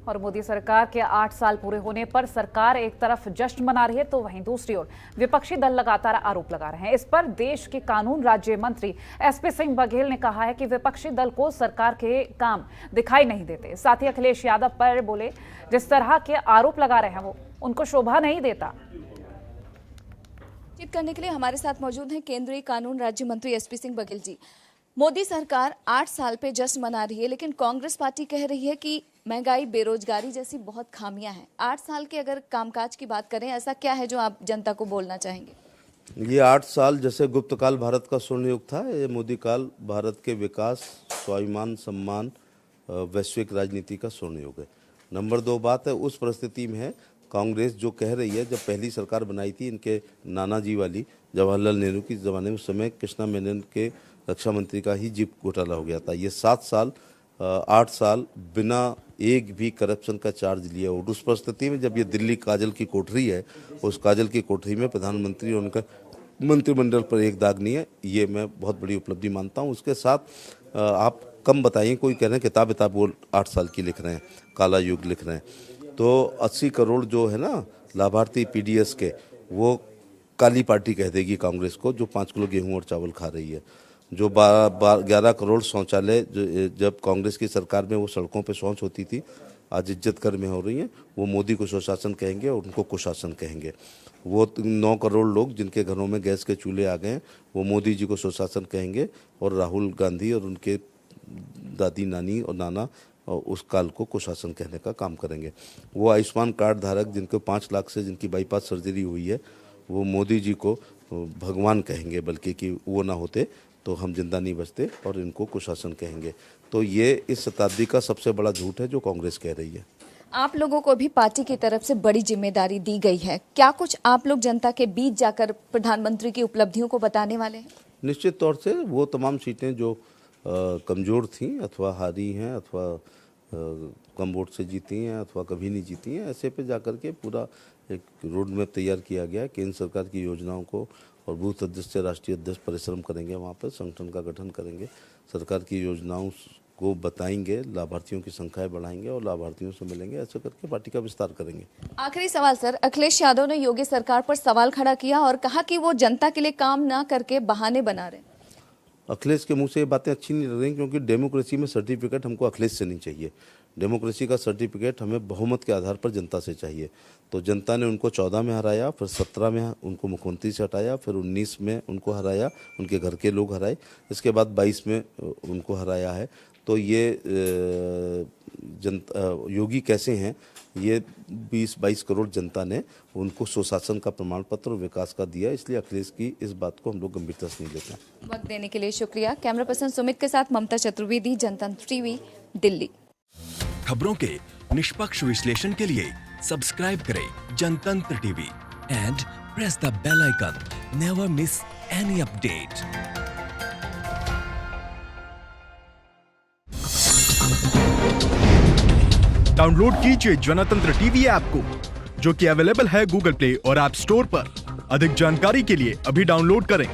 और मोदी सरकार के 8 साल पूरे होने पर सरकार एक तरफ जश्न मना रही है तो वहीं दूसरी ओर विपक्षी दल लगातार आरोप लगा रहे हैं। इस पर देश के कानून राज्य मंत्री एसपी सिंह बघेल ने कहा है कि विपक्षी दल को सरकार के काम दिखाई नहीं देते। साथ ही अखिलेश यादव पर बोले जिस तरह के आरोप लगा रहे हैं वो उनको शोभा नहीं देता। बातचीत करने के लिए हमारे साथ मौजूद हैं केंद्रीय कानून राज्य मंत्री एसपी सिंह बघेल जी। मोदी सरकार 8 साल पे जश्न मना रही है, लेकिन कांग्रेस पार्टी कह रही है कि महंगाई, बेरोजगारी जैसी बहुत खामियां हैं। 8 साल के अगर कामकाज की बात करें, ऐसा क्या है जो आप जनता को बोलना चाहेंगे? ये 8 साल जैसे गुप्त काल भारत का स्वर्ण युग था, ये मोदी काल भारत के विकास, स्वाभिमान, सम्मान, वैश्विक राजनीति का स्वर्ण युग है। नंबर 2 बात है, उस परिस्थिति में है कांग्रेस जो कह रही है, जब पहली सरकार बनाई थी इनके नाना जी वाली जवाहरलाल नेहरू की ज़माने में, उस समय कृष्णा मेनन के रक्षा मंत्री का ही जीप घोटाला हो गया था। ये 8 साल बिना एक भी करप्शन का चार्ज लिया। और उस परिस्थिति में जब ये दिल्ली काजल की कोठरी है, उस काजल की कोठरी में प्रधानमंत्री और उनका मंत्रिमंडल पर एक दाग नहीं है, ये मैं बहुत बड़ी उपलब्धि मानता हूँ। उसके साथ आप कम बताइए, कोई कह रहे हैं किताब वो 8 साल की लिख रहे हैं, काला युग लिख रहे हैं, तो 80 करोड़ जो है ना लाभार्थी पीडीएस के, वो काली पार्टी कह देगी कांग्रेस को, जो 5 किलो गेहूं और चावल खा रही है। जो 11 करोड़ शौचालय जब कांग्रेस की सरकार में वो सड़कों पे शौच होती थी, आज इज्जत कर में हो रही हैं, वो मोदी को सुशासन कहेंगे और उनको कुशासन कहेंगे। वो 9 करोड़ लोग जिनके घरों में गैस के चूल्हे आ गए हैं, वो मोदी जी को सुशासन कहेंगे और राहुल गांधी और उनके दादी, नानी और नाना उस काल को कुशासन कहने का काम करेंगे। वो आयुष्मान कार्ड धारक जिनको 5 लाख से जिनकी बाईपास सर्जरी हुई है, वो मोदी जी को भगवान कहेंगे, बल्कि कि वो ना होते तो हम जिंदा नहीं बचते, और इनको कुशासन कहेंगे। तो ये इस शताब्दी का सबसे बड़ा झूठ है जो कांग्रेस कह रही है। आप लोगों को भी पार्टी की तरफ से बड़ी जिम्मेदारी दी गई है, क्या कुछ आप लोग जनता के बीच जाकर प्रधानमंत्री की उपलब्धियों को बताने वाले हैं? निश्चित तौर से वो तमाम सीटें जो कमज़ोर थीं अथवा हारी हैं अथवा कम वोट से जीती हैं अथवा कभी नहीं जीती हैं, ऐसे पे जाकर के पूरा एक रोड मैप तैयार किया गया है। केंद्र सरकार की योजनाओं को और बूथ अध्यक्ष से राष्ट्रीय अध्यक्ष परिश्रम करेंगे, वहाँ पर संगठन का गठन करेंगे, सरकार की योजनाओं को बताएंगे, लाभार्थियों की संख्याएं बढ़ाएंगे और लाभार्थियों से मिलेंगे, ऐसा करके पार्टी का विस्तार करेंगे। आखिरी सवाल सर, अखिलेश यादव ने योगी सरकार पर सवाल खड़ा किया और कहा कि वो जनता के लिए काम ना करके बहाने बना रहे। अखिलेश के मुंह से ये बातें अच्छी नहीं लग रही, क्योंकि डेमोक्रेसी में सर्टिफिकेट हमको अखिलेश से नहीं चाहिए। डेमोक्रेसी का सर्टिफिकेट हमें बहुमत के आधार पर जनता से चाहिए। तो जनता ने उनको 14 में हराया, फिर 17 में उनको मुख्यमंत्री से हटाया, फिर 19 में उनको हराया, उनके घर के लोग हराए, इसके बाद 22 में उनको हराया है। तो ये योगी कैसे हैं, ये 20-22 करोड़ जनता ने उनको सुशासन का प्रमाण पत्र और विकास का दिया, इसलिए अखिलेश की इस बात को हम लोग गंभीरता से नहीं लेते हैं। वक्त देने के लिए शुक्रिया। कैमरा पर्सन सुमित के साथ ममता चतुर्वेदी, जनतंत्र टीवी, दिल्ली। खबरों के निष्पक्ष विश्लेषण के लिए सब्सक्राइब करें Jantantra TV and press the bell icon. Never miss any update. Download कीजिए जनतंत्र टीवी ऐप को, जो कि अवेलेबल है गूगल प्ले और ऐप स्टोर पर। अधिक जानकारी के लिए अभी डाउनलोड करें।